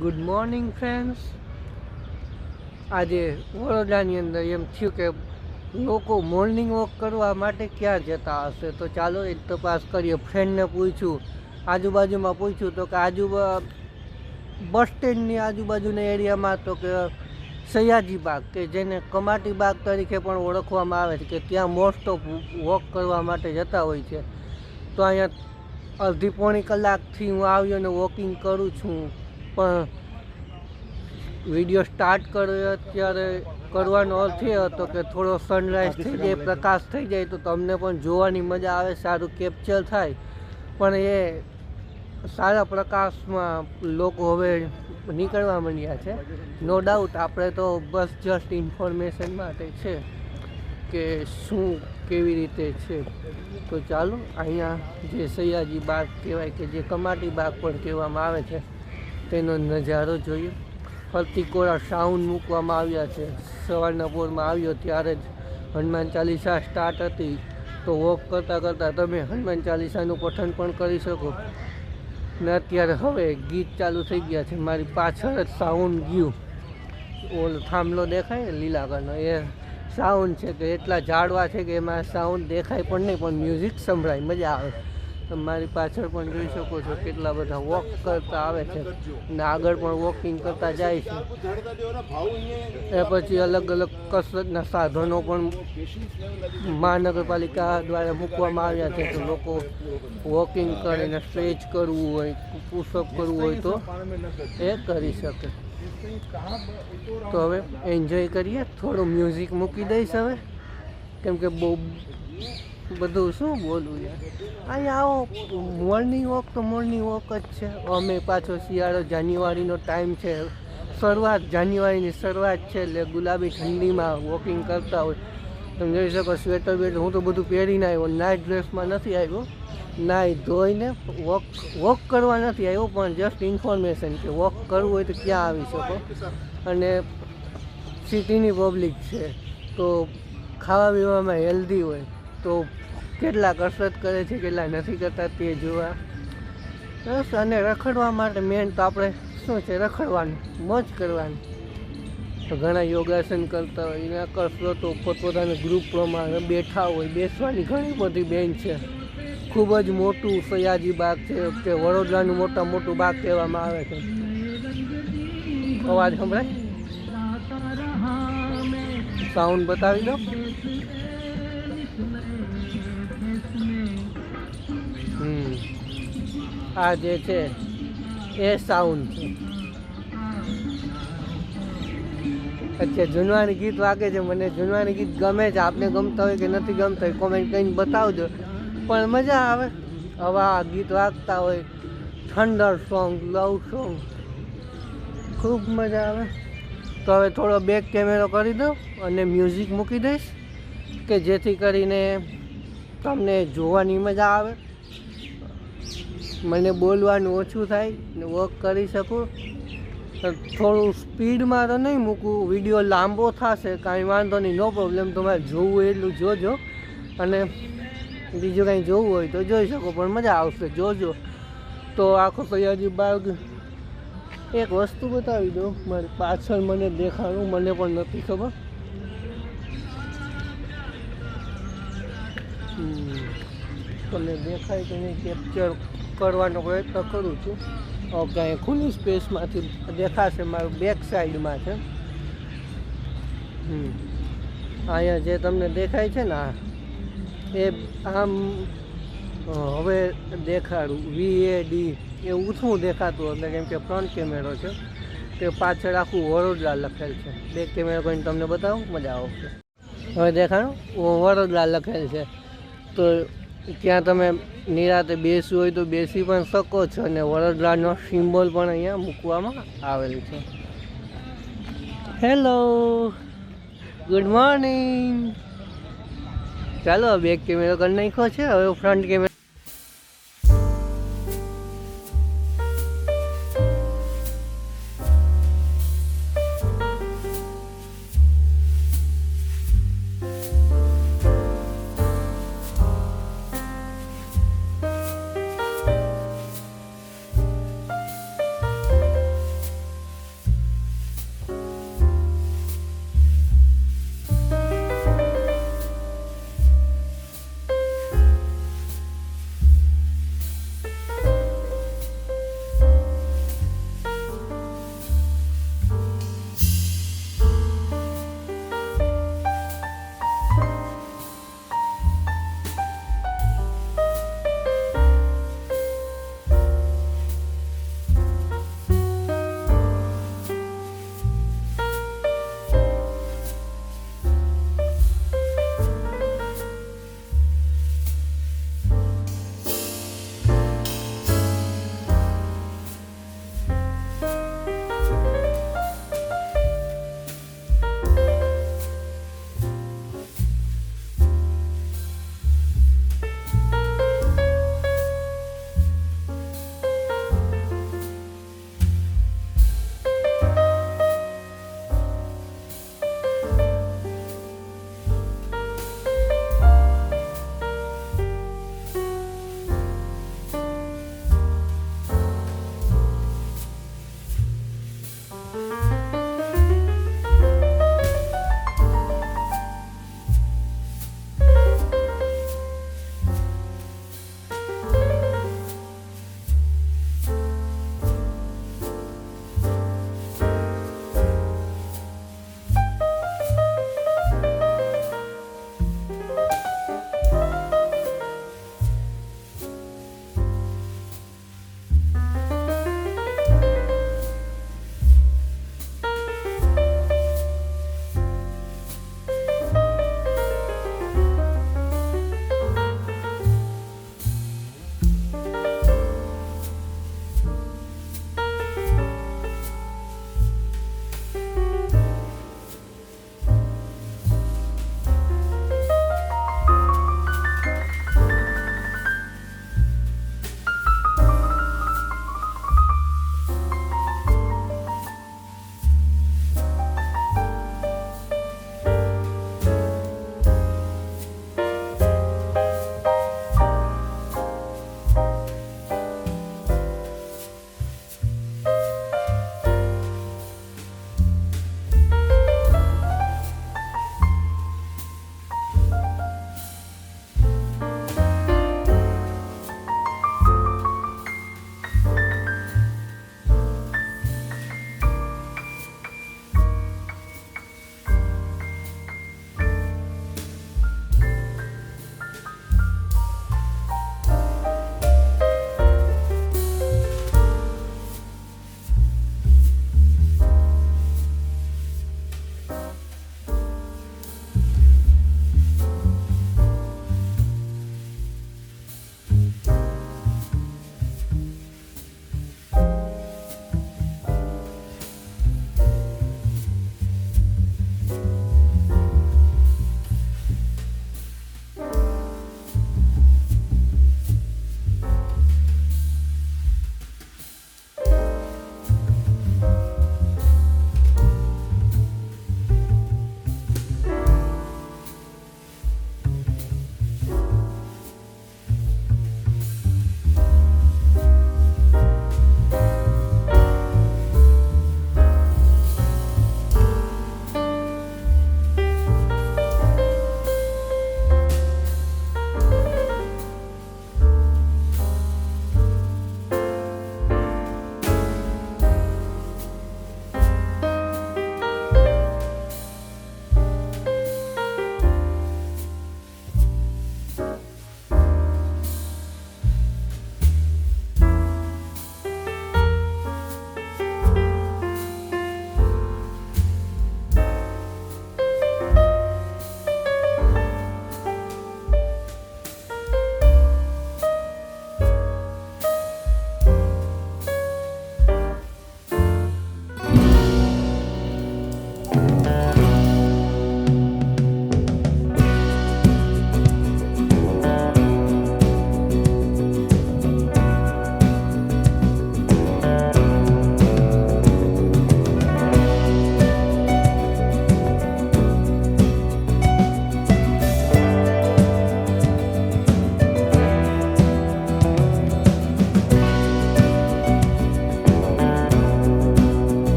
Good morning friends. આજે વડોદરાની અંદર એમ થયું કે લોકો મોર્નિંગ વોક કરવા માટે ક્યાં જતા હશે, તો ચાલો એક તપાસ કરીએ. ફ્રેન્ડને પૂછ્યું, આજુબાજુમાં પૂછ્યું તો કે બસ સ્ટેન્ડની આજુબાજુના એરિયામાં તો કે સયાજી બાગ, કે જેને કમાટી બાગ તરીકે પણ ઓળખવામાં આવે છે, કે ત્યાં મોસ્ટ ઓફ વોક કરવા માટે જતા હોય છે. તો અહીંયા અડધી પોણી કલાકથી હું આવ્યો અને વોકિંગ કરું છું, પણ વિડીયો સ્ટાર્ટ કર્યો ત્યારે કરવાનો અર્થ એ હતો કે થોડો સનરાઈઝ થઈ જાય, પ્રકાશ થઈ જાય તો તમને પણ જોવાની મજા આવે, સારું કેપ્ચર થાય. પણ એ સારા પ્રકાશમાં લોકો હવે નીકળવા માંડ્યા છે. નો ડાઉટ આપણે તો બસ જસ્ટ ઇન્ફોર્મેશન માટે છે કે શું કેવી રીતે છે. તો ચાલો અહીંયા જે સયાજી બાગ કહેવાય, કે જે કમાટી બાગ પણ કહેવામાં આવે છે, તેનો નજારો જોઈએ. ફરતી કોરા સાઉન્ડ મૂકવામાં આવ્યા છે. સવારના પોરમાં આવ્યો ત્યારે જ હનુમાન ચાલીસા સ્ટાર્ટ હતી, તો વોક કરતાં કરતાં તમે હનુમાન ચાલીસાનું પઠન પણ કરી શકો. ને અત્યારે હવે ગીત ચાલુ થઈ ગયા છે. મારી પાછળ જ સાઉન્ડ ગયું, ઓલો થાંભલો દેખાય લીલા કલરનો, એ સાઉન્ડ છે. કે એટલા ઝાડવા છે કે એમાં સાઉન્ડ દેખાય પણ નહીં, પણ મ્યુઝિક સંભળાય, મજા આવે. મારી પાછળ પણ જોઈ શકો છો કેટલા બધા વોક કરતા આવે છે ને આગળ પણ વોકિંગ કરતા જાય છે. એ પછી અલગ અલગ કસરતના સાધનો પણ મહાનગરપાલિકા દ્વારા મૂકવામાં આવ્યા છે, તો લોકો વોકિંગ કરીને સ્ટ્રેચ કરવું હોય, પુશઅપ કરવું હોય તો એ કરી શકે. તો હવે એન્જોય કરીએ. થોડું મ્યુઝિક મૂકી દઈશ હવે, કેમ કે બહુ બધું શું બોલવું યાર. અહીંયા આવો મોર્નિંગ વોક તો મોર્નિંગ વોક જ છે. અમે પાછો શિયાળો જાન્યુઆરીનો ટાઈમ છે, જાન્યુઆરીની શરૂઆત છે, એટલે ગુલાબી ઠંડીમાં વોકિંગ કરતા હોય. તમે જોઈ શકો સ્વેટર બેટર હું તો બધું પહેરીને આવ્યો, નાઇટ ડ્રેસમાં નથી આવ્યો, નાહી ધોઈને વોક કરવા નથી આવ્યો, પણ જસ્ટ ઇન્ફોર્મેશન કે વોક કરવું હોય તો ક્યાં આવી શકો. અને સિટીની પબ્લિક છે તો ખાવા પીવામાં હેલ્ધી હોય, તો કેટલા કસરત કરે છે કેટલા નથી કરતા તે જોવા. બસ. અને રખડવા માટે મેન તો આપણે શું છે, રખડવાનું, મોજ કરવાની. તો ઘણા યોગાસન કરતા હોય, એના કસરતો પોતપોતાના ગ્રુપ પ્રમાણે બેઠા હોય, બેસવાની ઘણી બધી બેન્ચ છે. ખૂબ જ મોટું સયાજી બાગ છે, કે વડોદરાનું મોટું બાગ કહેવામાં આવે છે. અવાજ સંભળાય, સાઉન્ડ બતાવી દો. આ જે છે એ સાઉન્ડ છે. અત્યારે જૂનવાણી ગીત વાગે છે. મને જૂનવાણી ગીત ગમે છે. આપને ગમતા હોય કે નથી ગમતા હોય કોમેન્ટ કરીને બતાવજો, પણ મજા આવે. આવા ગીત વાગતા હોય, થંડર સોંગ, લવ સોંગ, ખૂબ મજા આવે. તો હવે થોડો બેક કેમેરો કરી દઉં અને મ્યુઝિક મૂકી દઈશ, કે જેથી કરીને તમને જોવાની મજા આવે, મને બોલવાનું ઓછું થાય ને વોક કરી શકું. થોડું સ્પીડમાં તો નહીં મૂકું, વિડીયો લાંબો થશે, કાંઈ વાંધો નહીં, નો પ્રોબ્લેમ. તમારે જોવું એટલું જોજો, અને બીજું કાંઈ જોવું હોય તો જોઈ શકો, પણ મજા આવશે, જોજો. તો આખો સયાજી બાગ. એક વસ્તુ બતાવી દો, મારી પાછળ મને દેખાડું, મને પણ નથી ખબર. તમને દેખાય કે નહીં કેપ્ચર કરવાનો પ્રયત્ન કરું છું. ઓકે, અહીં ખુલ્લી સ્પેસમાંથી દેખાશે, મારું બેક સાઈડમાં છે. અહીંયા જે તમને દેખાય છે ને, એ આમ હવે દેખાડું VAD એવું શું દેખાતું, એટલે કેમ કે ફ્રન્ટ કેમેરો છે, તે પાછળ આખું વડોદરા લખેલ છે. બેક કેમેરો કરીને તમને બતાવું, મજા આવશે. હવે દેખાડું, વડોદરા લખેલ છે, તો ત્યાં તમે નિરાતે બેસવું હોય તો બેસી પણ શકો છો, અને વડોદરાનો સિમ્બોલ પણ અહીંયા મૂકવામાં આવેલ છે. Hello, good morning. ચાલો બેક કેમેરો કરી નાખ્યો છે, હવે ફ્રન્ટ કેમેરો